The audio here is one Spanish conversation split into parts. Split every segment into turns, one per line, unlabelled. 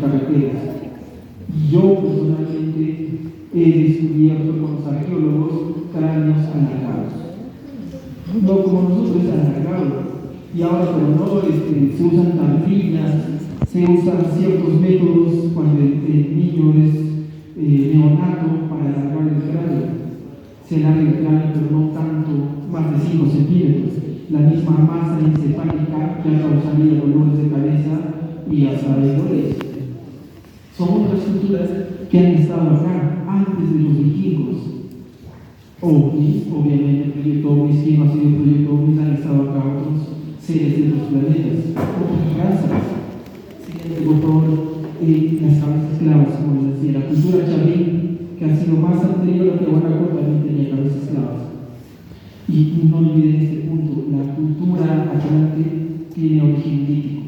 carreteras. Y yo personalmente he descubierto con los arqueólogos cráneos alargados. No como nosotros alargados. Y ahora, pero no, se usan tablillas, se usan ciertos métodos cuando el niño es neonato para alargar el cráneo. Se alarga el cráneo, pero no tanto, más de 5 centímetros. La misma masa encefálica ya causaría dolores de cabeza y hasta dolores. Son otras culturas que han estado acá antes de los vikingos. OVNIs, obviamente, el proyecto OVNIs, ¿quién no ha sido el proyecto OVNIs? Han estado acá otros seres de otros planetas, otras razas. Siguiente, por favor, las cabezas esclavas, como les decía, la cultura chavín, que ha sido más anterior a que Guanaco, también tenía cabezas esclavas. Y no olviden este punto, la cultura atlante tiene origen lítico.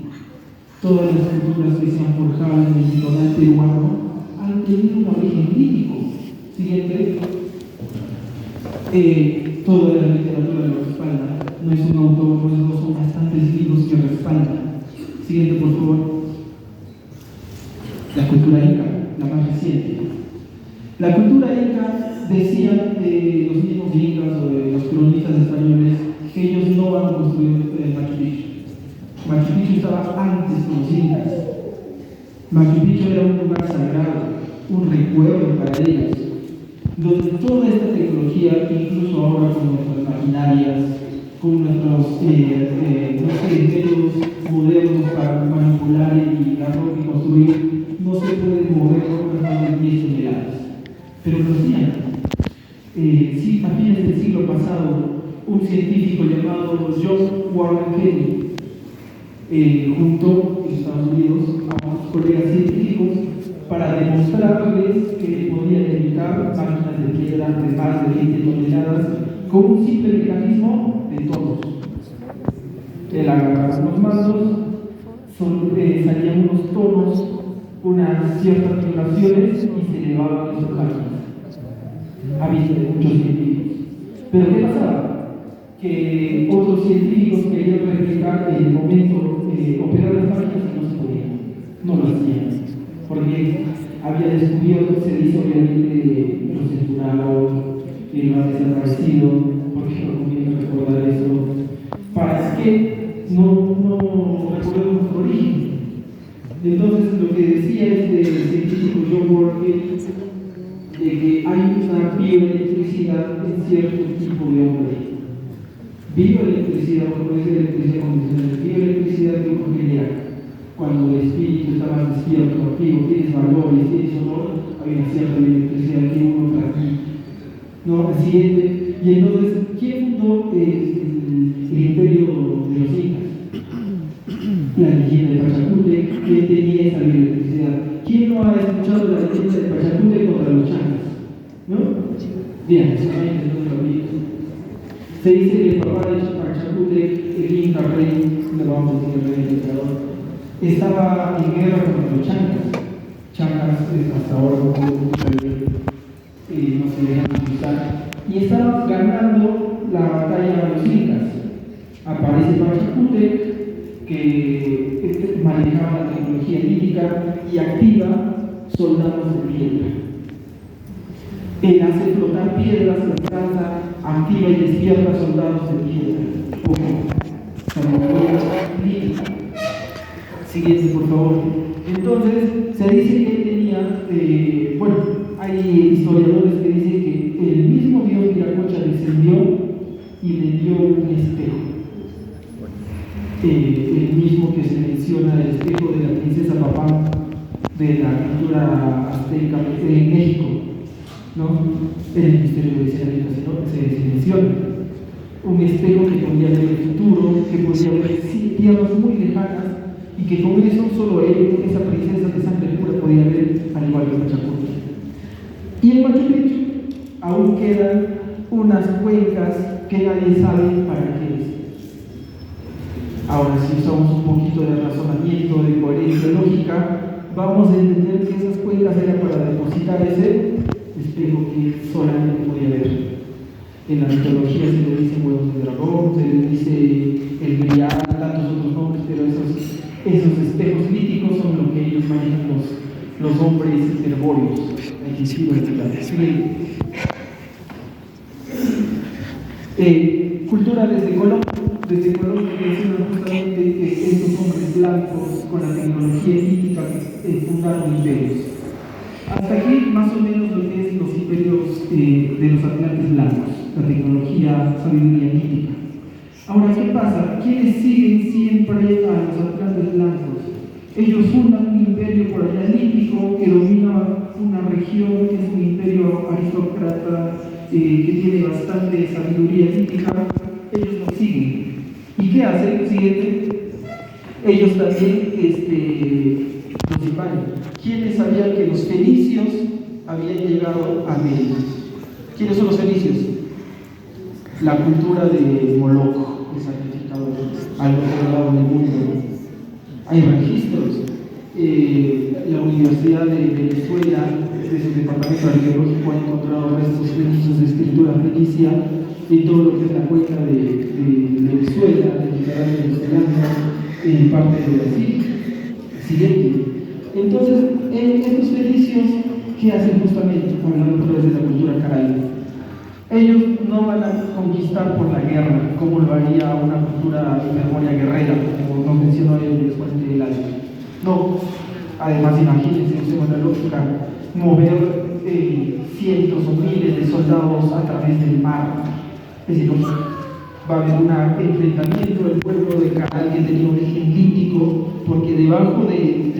Todas las culturas que se han forjado en el litoral peruano han tenido un origen lítico. Siguiente. Toda la literatura lo respalda, no es un autor, no es dos, son bastantes libros que respaldan. Siguiente, por favor. La cultura inca, la más reciente. La cultura inca, decían los mismos incas o de los cronistas españoles, que ellos no han construido el Machu Picchu. Machu Picchu estaba antes que los incas. Machu Picchu era un lugar sagrado, un recuerdo para ellos, donde toda esta tecnología, incluso ahora con nuestras maquinarias, con nuestros métodos modernos para manipular y construir, no se puede mover por más de 10 toneladas. Pero lo hacían. Sí, a fines del siglo pasado, un científico llamado John Warren Kennedy juntó en Estados Unidos a unos colegas científicos para demostrarles que podían evitar máquinas de piedra de más de 20 toneladas con un simple mecanismo de tonos. Él agarraba los mandos, salían unos tonos, unas ciertas vibraciones y se elevaban esos máquinas. A vista de muchos científicos. Pero ¿qué pasaba? Que otros científicos querían replicar el momento operar las máquinas y no se podían. No lo hacían. Porque había descubierto, se dice obviamente, lo censuraron, que lo han desaparecido, porque no conviene recordar eso, para que no recordemos nuestro origen. Entonces, lo que decía este científico John Warren, de que hay una bioelectricidad en cierto tipo de hombre. Bioelectricidad, no es electricidad convencional, bioelectricidad de un genera. Cuando el espíritu está más despierto, activo, tienes valores, tienes honor, hay una cierta bioelectricidad que uno practica. ¿No? El siguiente. Y entonces, ¿quién fundó el imperio de los incas? La leyenda de Pachacute, que tenía esa bioelectricidad. ¿Quién no ha escuchado la leyenda de Pachacute contra los chancas? ¿No? Bien, solamente no lo vi. Se dice que el papá de Pachacute, el Inca rey, no vamos a decir el rey del emperador, estaba en guerra contra los chancas. Chancas hasta ahora no se dejan utilizar. Y estaban ganando la batalla a los incas. Aparece Pachacute, que manejaba la tecnología lítica y activa soldados de piedra. Él hace flotar piedras, alcanza, activa y despierta soldados de piedra. Lítica. Siguiente, por favor. Entonces, se dice que tenía, hay historiadores que dicen que el mismo dios Viracocha descendió y le dio un espejo. El mismo que se menciona, el espejo de la princesa Papá de la cultura azteca en México, ¿no? En el misterio de se menciona un espejo que podía ver el futuro, que podía ver tierras muy lejanas y que con eso solo él, esa princesa de sangre pura, podía ver al igual que Pachacute. Y en Machu Picchu aún quedan unas cuencas que nadie sabe para qué es. Ahora, si usamos un poquito de razonamiento, de coherencia lógica, vamos a entender que esas cuencas eran para depositar ese espejo que solamente podía ver. En la mitología se le dice huevos de dragón, se le dice el grial, tantos otros nombres, pero esos espejos líticos son lo que ellos manejan, los los hombres herbóreos, cultura desde Colombia que mencionan justamente que estos hombres blancos con la tecnología hípica fundaron imperios. Hasta aquí más o menos lo que es los imperios de los atlantes blancos, la tecnología, sabiduría hípica. Ahora, ¿qué pasa? ¿Quiénes siguen siempre a los atlantes blancos? Ellos fundan un imperio por allá lítico que domina una región, que es un imperio aristócrata que tiene bastante sabiduría lítica. Ellos lo siguen. ¿Y qué hacen? Siguiente. Ellos también los invaden. ¿Quiénes sabían que los fenicios habían llegado a América? ¿Quiénes son los fenicios? La cultura de Moloch, el sacrificador, al otro lado del mundo. Hay registros. La Universidad de Venezuela, desde el Departamento Arqueológico, ha encontrado restos fenicios de escritura fenicia en todo lo que es la cuenca de Venezuela, del Mediterráneo venezolano, en parte de Brasil. Siguiente. Entonces, estos fenicios, ¿qué hacen justamente? Hablando de la cultura caraíba. Ellos no van a conquistar por la guerra, como lo haría una cultura de memoria guerrera, como nos mencionó el exponente del año. No, además imagínense, usemos la lógica, mover cientos o miles de soldados a través del mar. Es decir, va a haber un enfrentamiento del pueblo de Caral que tenía un origen lítico, porque debajo de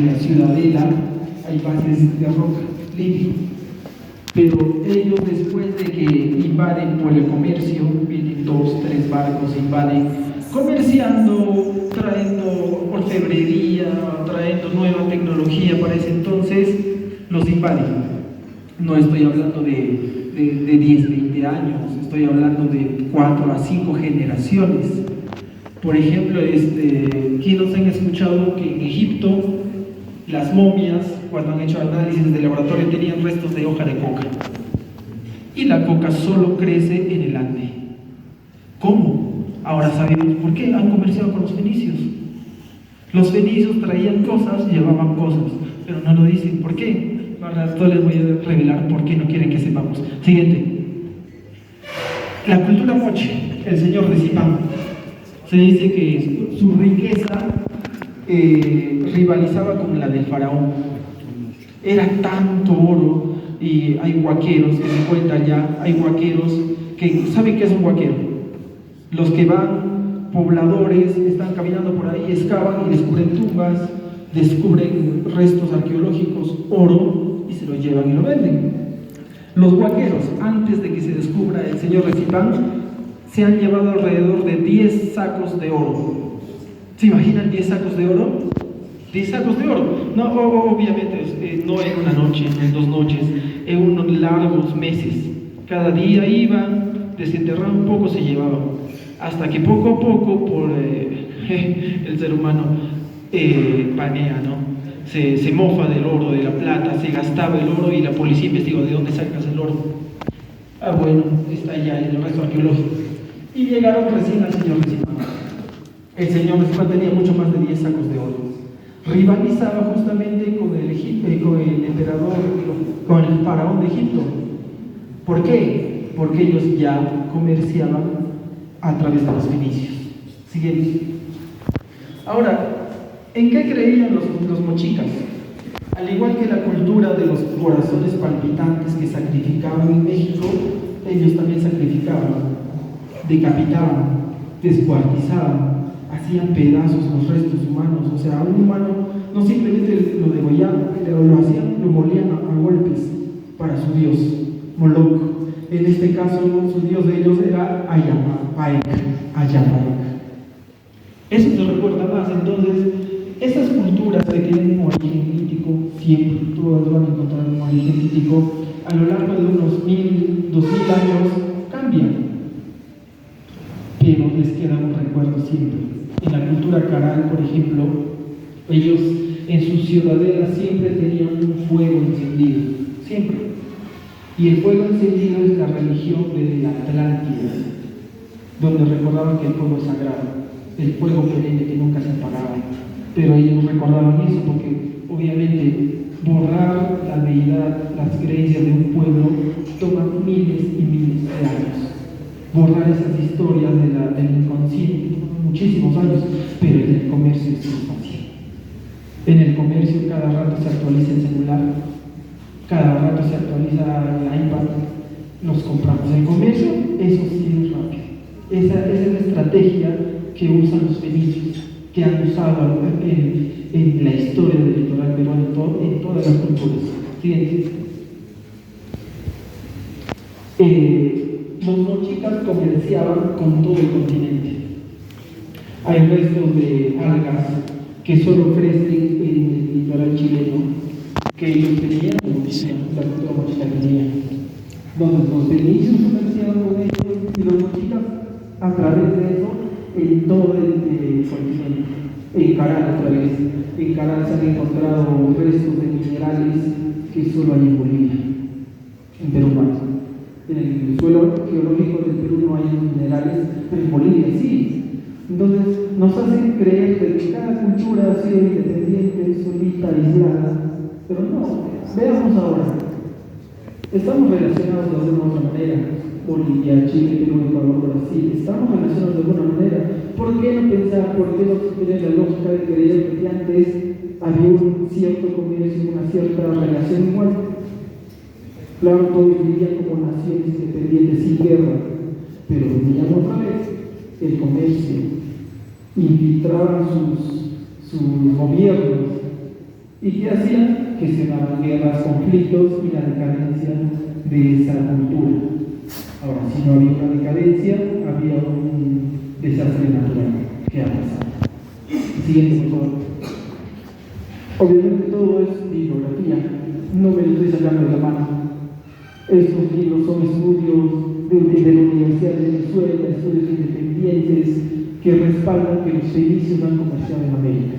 la ciudadela hay bases de roca lítico. Pero ellos, después de que invaden por el comercio, vienen 2, 3 barcos, invaden, comerciando, trayendo orfebrería, trayendo nueva tecnología para ese entonces, los invaden. No estoy hablando de 10, 20 años, estoy hablando de 4 a 5 generaciones. Por ejemplo, ¿quiénes han escuchado que en Egipto las momias, cuando han hecho análisis de laboratorio, tenían restos de hoja de coca? Y la coca solo crece en el Ande. ¿Cómo? Ahora sabemos por qué. Han comerciado con los fenicios. Los fenicios traían cosas, llevaban cosas, pero no lo dicen. ¿Por qué? Ahora les voy a revelar por qué no quieren que sepamos. Siguiente. La cultura moche, el señor de Zipán. Se dice que su riqueza rivalizaba con la del faraón. Era tanto oro, y hay huaqueros que se cuentan ya, hay huaqueros que saben qué es un huaquero. Los que van, pobladores, están caminando por ahí, excavan y descubren tumbas, descubren restos arqueológicos, oro, y se lo llevan y lo venden. Los huaqueros, antes de que se descubra el señor Recipán, se han llevado alrededor de 10 sacos de oro. ¿Se imaginan 10 sacos de oro? 10 sacos de oro. No, obviamente, no en una noche, en 2 noches, en unos largos meses. Cada día iban, desenterraban un poco, se llevaban. Hasta que poco a poco, por el ser humano panea, ¿no? Se mofa del oro, de la plata, se gastaba el oro y la policía investigó de dónde sacas el oro. Ah, bueno, está ya en el resto arqueológico. Y llegaron recién al señor Recipán. El señor Recipán tenía mucho más de 10 sacos de oro. Rivalizaba justamente con el emperador, con el faraón de Egipto. ¿Por qué? Porque ellos ya comerciaban a través de los fenicios. Siguiente. Ahora, ¿en qué creían los mochicas? Al igual que la cultura de los corazones palpitantes que sacrificaban en México, ellos también sacrificaban, decapitaban, descuartizaban, hacían pedazos los restos humanos. O sea, a un humano no simplemente lo degollaban, lo hacían, lo molían a golpes para su dios, Moloch. En este caso, su dios de ellos era Ayapaec. Eso se recuerda más. Entonces, esas culturas que tienen un origen lítico, siempre todas van a encontrar un origen lítico, a lo largo de unos 1000, 2000 años cambian, pero les queda un recuerdo siempre. En la cultura caral, por ejemplo, ellos en sus ciudadelas siempre tenían un fuego encendido, siempre. Y el fuego encendido es la religión de la Atlántida, donde recordaban que el fuego es sagrado, el fuego perenne que nunca se apagaba. Pero ellos recordaban eso porque obviamente Borrar la deidad, las creencias de un pueblo toma miles y miles de años. Borrar esas historias del inconsciente toma muchísimos años, pero en el comercio es muy fácil. En el comercio cada rato se actualiza el celular, cada rato se actualiza el iPad, los compramos. El comercio, eso sí es rápido. Esa es la estrategia que usan los fenicios, que han usado en la historia del litoral peruano, en todas las culturas. Fíjense. Los mochicas comerciaban con todo el continente. Hay restos de algas que solo crecen en el litoral chileno, que ellos tenían, la cultura mochica tenía. Donde los fenicios comerciaban con ellos y los mochicas a través de eso en todo el continente. En Caral otra vez. En Caral se han encontrado restos de minerales que solo hay en Bolivia, en Perú no. En el suelo geológico del Perú no hay minerales, pero en Bolivia sí. Entonces nos hacen creer que cada cultura ha sido independiente, solita, aislada, pero no. Veamos ahora. Estamos relacionados de alguna otra manera. Bolivia, Chile, Perú, Ecuador, Brasil. Estamos relacionados de alguna manera. ¿Por qué no pensar, por qué no tener la lógica de creer que antes había un cierto comercio, una cierta relación igual? Claro, todos vivían como naciones independientes sin guerra, pero venían otra vez el comercio, infiltraban sus gobiernos. ¿Y qué hacían? Gestionaban guerras, conflictos y la decadencia de esa cultura. Ahora, si no había una decadencia, había un desastre natural. ¿Qué ha pasado? Siguiente, por favor. Obviamente todo es bibliografía, no me lo estoy sacando de la mano. Estos libros son estudios de la Universidad de Venezuela, estudios independientes que respaldan que los fenicios han comerciado en América.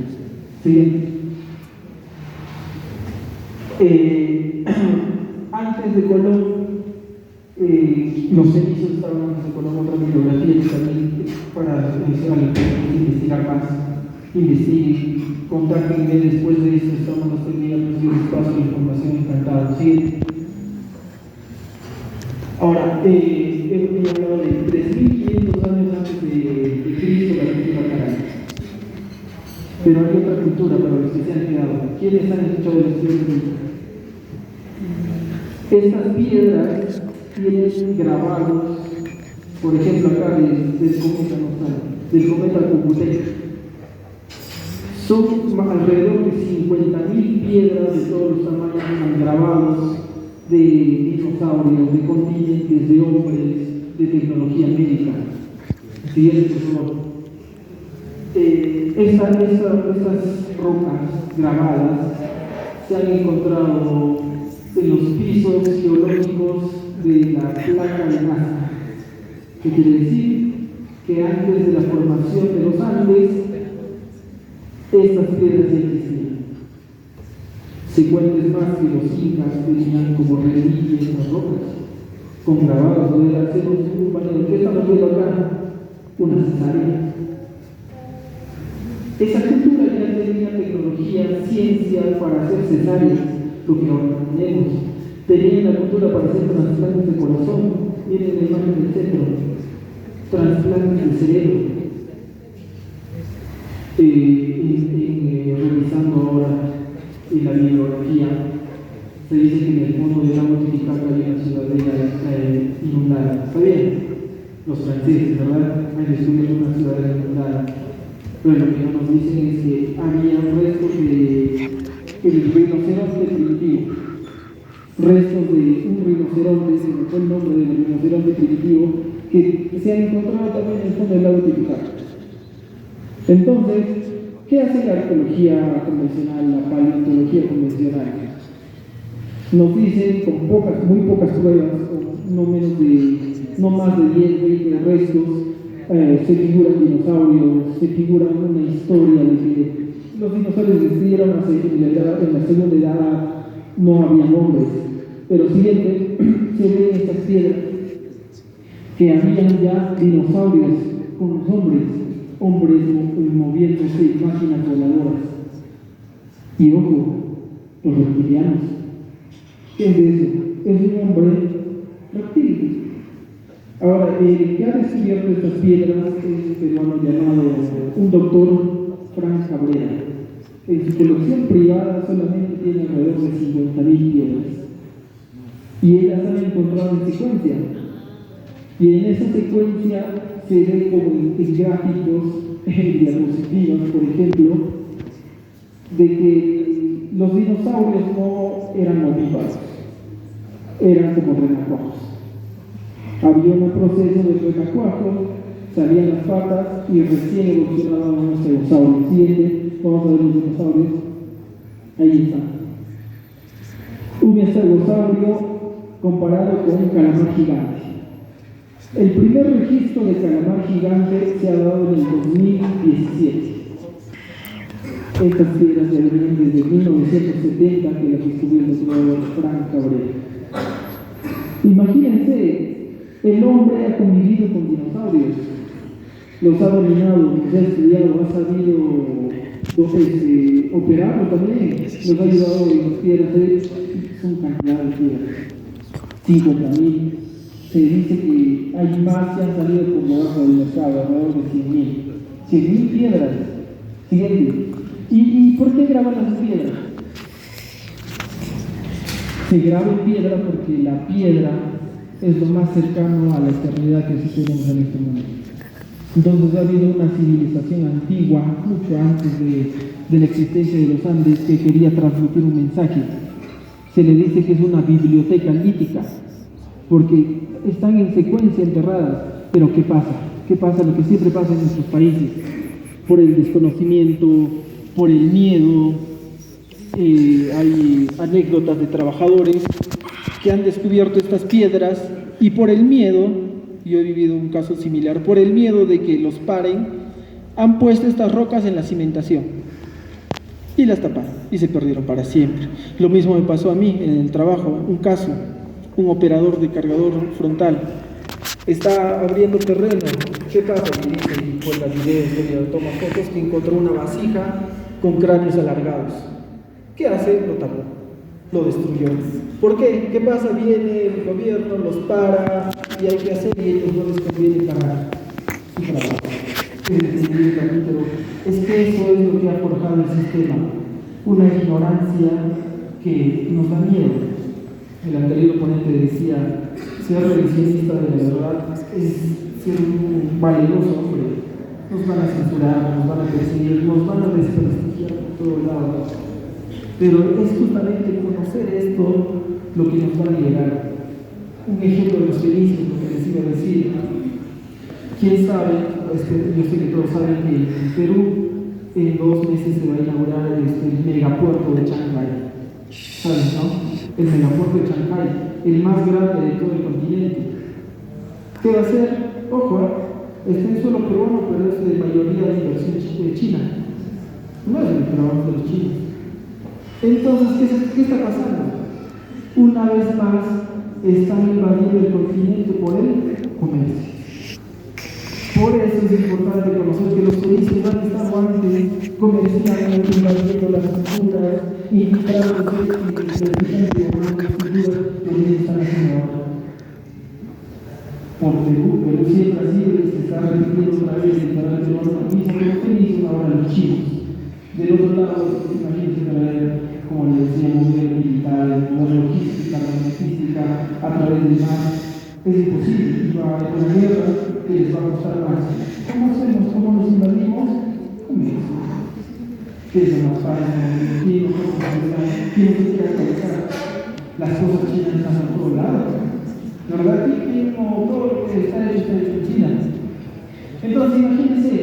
Siguiente. Antes de Colón, los fenicios estaban antes de Colón, otra bibliografía que también para investigar más, investiguen, contáctenme después de esto, estamos los tendríamos de espacio de información encantado. Siguiente. Ahora, he hablado de 3.500 años antes de Cristo, la cultura caral. Pero hay otra cultura para los que se han quedado. ¿Quiénes han escuchado de la historia de Cristo? Estas piedras tienen grabados, por ejemplo, acá del cometa Cucutec. Son alrededor de 50.000 piedras de todos los tamaños grabados de dinosaurios, de continentes, de hombres, de tecnología médica. Siguiente, por favor. Estas rocas grabadas se han encontrado en los pisos geológicos de la placa de Nazca. ¿Qué quiere decir? Que antes de la formación de los Andes, estas piedras ya existían. Secuentes más que los incas tenían como reliquias estas rocas, con grabados de haceros compañeros. ¿Qué estamos viendo acá? Una cesárea. Esa cultura ya tenía tecnología, ciencia para hacer cesáreas, lo que ahora tenemos. Tenían la cultura para hacer trasplantes de corazón, miren la imagen del centro, trasplantes de cerebro. Revisando ahora en la bibliografía, se dice que en el fondo de la Titicaca hay una ciudadela inundada. ¿Está bien? Los franceses, ¿verdad? Han descubierto una ciudadela inundada. Pero lo que no nos dicen es que había restos del rinoceronte primitivo. Restos de un rinoceronte, se me fue el nombre del rinoceronte primitivo, que se han encontrado también en el fondo del lago Titicaca. Entonces, ¿qué hace la arqueología convencional, la paleontología convencional? Nos dicen con muy pocas pruebas, con no más de 10, 20 restos, se figuran dinosaurios, se figura una historia de que los dinosaurios existieron en la segunda edad, no había hombres. Pero siguiente, se ven estas piedras que habían ya dinosaurios con los hombres moviéndose, máquinas voladoras. Y ojo, los reptilianos. ¿Qué es eso? Es un hombre reptil. Ahora, el que ha descubierto estas piedras es un peruano llamado un doctor Frank Cabrera. En su colección privada solamente tiene alrededor de 50.000 piedras. Y él las ha encontrado en secuencia. Y en esa secuencia se ve como en gráficos, en diapositivas, por ejemplo, de que los dinosaurios no eran ovíparos, eran como renacuajos. Había un proceso de renacuajo, salían las patas y recién evolucionaban unos dinosaurios. Siguiente, vamos a ver los dinosaurios. Ahí está. Un estegosaurio comparado con un calamar gigante. El primer registro de calamar gigante se ha dado en el 2017. Estas piedras ya vienen desde 1970 que las descubrió el doctor Frank Cabrera. Imagínense, el hombre ha convivido con dinosaurios, los ha dominado, los ha estudiado, ha sabido operarlos también, los ha ayudado en las piedras, son cantidad de piedras, 50.000. Se dice que hay más que han salido por debajo del mercado, alrededor de 100.000 piedras. Siguiente. ¿Y por qué graban las piedras? Se graba en piedra porque la piedra es lo más cercano a la eternidad que tenemos en este mundo. Entonces ha habido una civilización antigua, mucho antes de la existencia de los Andes, que quería transmitir un mensaje. Se le dice que es una biblioteca lítica, porque están en secuencia enterradas. Pero ¿qué pasa? ¿Qué pasa? Lo que siempre pasa en nuestros países, por el desconocimiento, por el miedo. Hay anécdotas de trabajadores que han descubierto estas piedras y por el miedo, yo he vivido un caso similar, por el miedo de que los paren, han puesto estas rocas en la cimentación y las taparon y se perdieron para siempre. Lo mismo me pasó a mí en el trabajo, un caso, un operador de cargador frontal está abriendo terreno. ¿Qué pasa? Y dice, y cuelga videos, toma fotos, que encontró una vasija con cráneos alargados. ¿Qué hace? Lo tapó, lo destruyó. ¿Por qué? ¿Qué pasa? Viene el gobierno, los para y hay que hacer y ellos no les conviene pagar su trabajo. Pero es que eso es lo que ha forjado el sistema, una ignorancia que nos da miedo. El anterior oponente decía, ser revisionista de la verdad es ser un valeroso hombre. Nos van a censurar, nos van a perseguir, nos van a desprestigiar por todos lados. Pero es justamente conocer esto lo que nos va a liberar. Un ejemplo de los felices, lo que les iba a decir. ¿Quién sabe? Yo sé que todos saben que en Perú en 2 meses se va a inaugurar el megapuerto de Chancay. ¿Saben, no? El megapuerto de Chancay, el más grande de todo el continente. ¿Qué va a hacer? Ojo, está en suelo peruano, pero es de mayoría de inversión de China. No es el trabajo de los chinos. Entonces, ¿qué está pasando? Una vez más, están invadiendo el continente por el comercio. Por eso es importante conocer que los turistas han estado antes comerciando, invadiendo las culturas, invitando a los que están haciendo ahora. Por Perú siempre ha sido y se está repitiendo otra vez en cada mismo que los felices, ahora los chinos. Del otro lado, imagínense traer, como les decíamos, militar, logística, a través del mar. Es imposible, y va a haber una guerra que les va a costar más. ¿Cómo hacemos? ¿Cómo nos invadimos? Comercio. ¿Qué es lo más fácil? ¿Quién se quiere actualizar? Las cosas chinas están a todos lados. La verdad es que todo lo que está hecho en China. Entonces, imagínense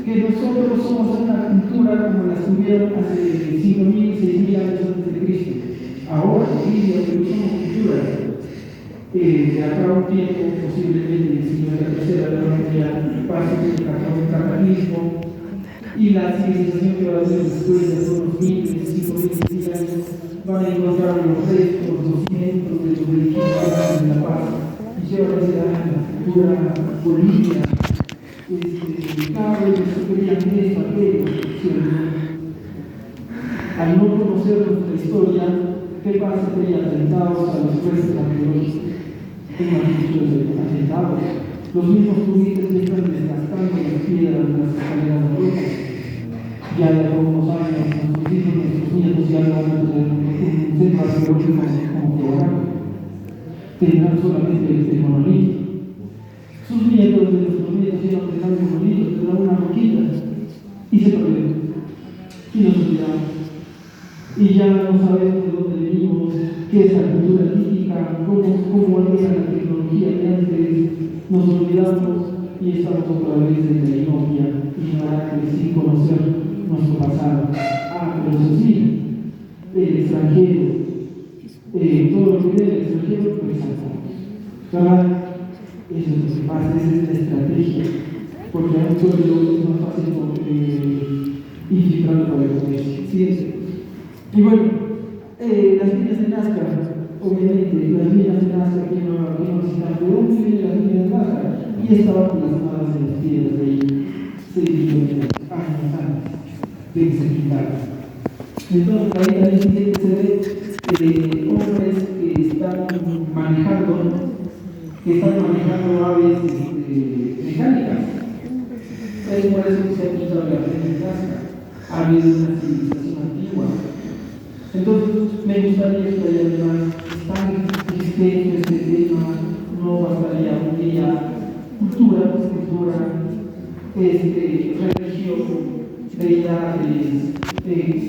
que nosotros somos una cultura como las tuvieron hace 5.000, 6.000 años antes de Cristo. Ahora, hoy día, somos culturas. De acá a un tiempo, posiblemente, si no es la tercera guerra mundial, pase el cataclismo y la civilización que va a ser después de unos 25.000 años van a encontrar los restos, los cimientos de los edificios de la paz y se va a hacer la cultura Bolivia. Cada vez que querían eso, aquello, al no conocer conocer nuestra historia, ¿qué pasa si hay atentados a los jueces arqueológicos? Tengo muchos atentados. Los mismos turistas ya están desgastando las piedras de las escaleras de Europa. Ya de algunos años, nuestros hijos, nuestros nietos ya no van a tener un centro arqueológico como programa. Tendrán solamente el monolito. Sus nietos de nuestros nietos ya no tendrán monolitos, tendrán una roquita. Y se perdieron. Y nos olvidamos. Y ya no sabemos de dónde venimos, qué es la cultura típica, cómo era la tecnología de antes. Nos olvidamos y estamos otra vez en la inopia, ignorantes, sin conocer nuestro pasado. Pero eso sí, el extranjero, todo lo que viene del extranjero, pues saltamos. ¿Verdad? Eso es lo que pasa, esa es la estrategia. Porque a un pueblo es más fácil infiltrarlo por el comercio. ¿Sí? Y bueno, las minas de Nazca, obviamente, las minas de Nazca que no necesitan, ¿de dónde vienen las minas de Nazca? Y estaban plasmadas en las piedras de ahí, 6 millones de años antes de que se quitaran. Entonces, ahí también se ve hombres que están manejando aves mecánicas. Es por eso que se ha quitado la minas de Nazca. Ha habido una civilización antigua. Entonces, me gustaría explayar más, tan extenso este tema, no bastaría un día, cultura, religión, deidades,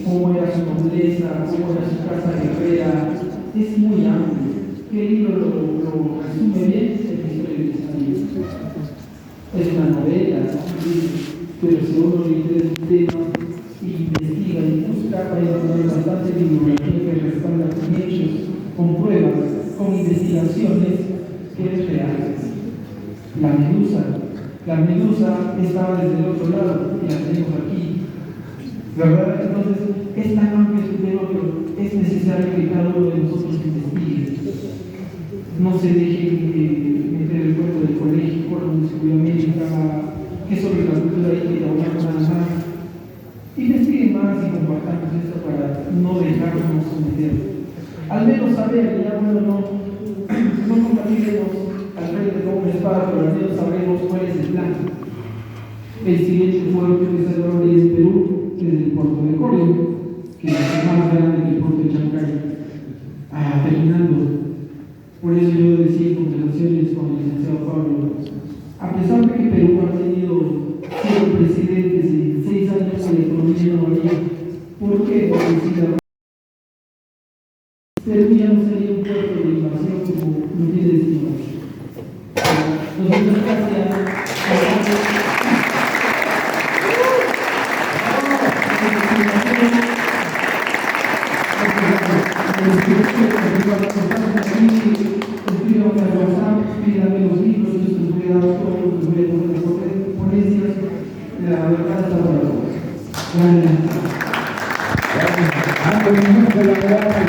cómo era su nobleza, cómo era su casa guerrera, es muy amplio. ¿Qué libro lo resume bien? Es la historia de Israel. Es una novela, pero si uno le interesa un tema, investiga y busca para encontrar bastante bibliografía que respalda con hechos, con pruebas, con investigaciones que es real. La medusa estaba desde el otro lado y la tenemos aquí. ¿Verdad? Entonces, es tan amplio este tema, pero es necesario que cada uno de nosotros investigue. No se deje meter el cuento del colegio, Córdoba, América, que sobre la cultura híbrida o nada más. Investiguen más y compartamos esto para no dejarnos someter. Al menos saber, ya bueno, no compartiremos al frente como una espada, pero al menos sabremos cuál es el plan. El siguiente puerto que se abre en Perú es el puerto de Córdoba, que es más grande que el puerto de Chancay. Terminando, por eso yo decía en conversaciones con el licenciado Pablo, a pesar de que Perú ha tenido 7 presidentes en 6 años de economía no varía, ¿por qué? Porque Perú ya no sería un puerto de invasión como lo tiene destino. Nosotros pídame los libros, yo les voy a dar todo lo que voy a poner ponencias, la verdad está por la boca. Gracias.